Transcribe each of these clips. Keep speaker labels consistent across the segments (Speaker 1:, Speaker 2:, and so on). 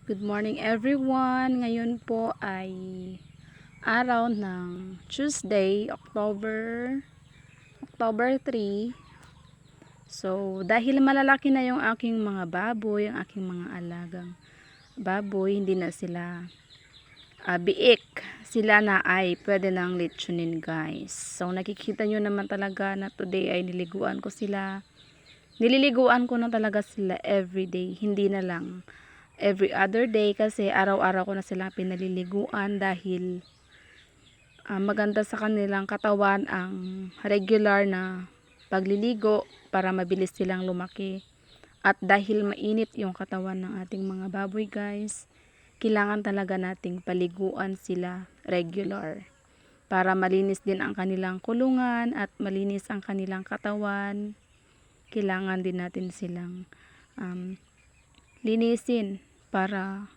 Speaker 1: Good morning everyone. Ngayon po ay araw ng Tuesday, October 3. So, dahil malalaki na yung aking mga baboy, ang aking mga alagang baboy, hindi na sila biik. Sila na ay pwede nang litsunin guys. So, nakikita nyo naman talaga na today ay nililiguan ko na talaga sila everyday. Hindi na lang every other day kasi araw-araw ko na silang pinaliliguan dahil maganda sa kanilang katawan ang regular na pagliligo para mabilis silang lumaki. At dahil mainit yung katawan ng ating mga baboy guys, kailangan talaga nating paliguan sila regular para malinis din ang kanilang kulungan at malinis ang kanilang katawan. Kailangan din natin silang linisin para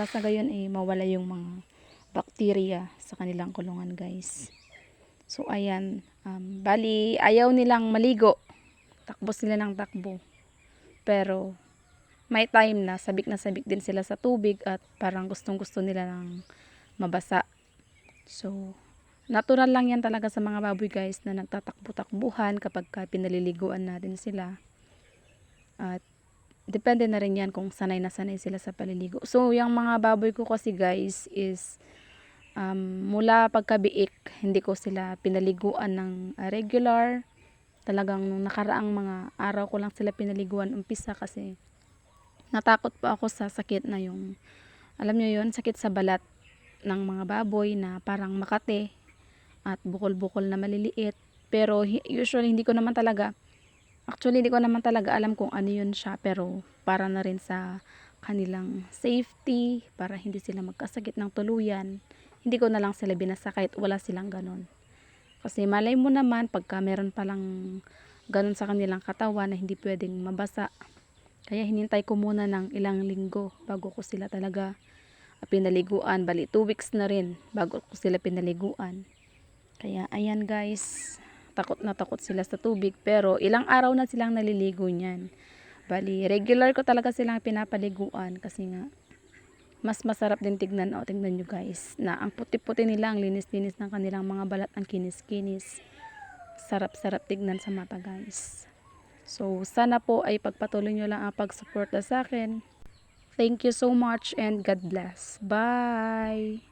Speaker 1: sa gayon mawala yung mga bakterya sa kanilang kulungan guys. So ayan, bali ayaw nilang maligo, takbo sila ng takbo, pero may time na sabik din sila sa tubig at parang gustong gusto nila ng mabasa. So natural lang yan talaga sa mga baboy guys na nagtatakbo-takbuhan kapag pinaliliguan natin sila. At depende na rin yan kung sanay na sanay sila sa paliligo. So yung mga baboy ko kasi guys is mula pagkabiik, hindi ko sila pinaliguan ng regular. Talagang nung nakaraang mga araw ko lang sila pinaliguan umpisa kasi natakot pa ako sa sakit na yung, alam nyo yun, sakit sa balat ng mga baboy na parang makate at bukol-bukol na maliliit. Pero usually hindi ko naman talaga alam kung ano yun siya, pero para na rin sa kanilang safety, para hindi sila magkasakit ng tuluyan, hindi ko na lang sila binasa kahit wala silang ganon. Kasi malay mo naman pagka meron palang ganon sa kanilang katawan na hindi pwedeng mabasa. Kaya hinintay ko muna ng ilang linggo bago ko sila talaga pinaliguan. Bali 2 weeks na rin bago ko sila pinaliguan. Kaya ayan guys, takot na takot sila sa tubig, pero ilang araw na silang naliligo niyan. Bali regular ko talaga silang pinapaliguan kasi nga mas masarap din tignan. O tingnan nyo guys, na ang puti-puti nila, ang linis-linis ng kanilang mga balat, ang kinis-kinis. Sarap-sarap tignan sa mata guys. So sana po ay pagpatuloy nyo lang ang pagsuporta sa akin. Thank you so much and God bless. Bye!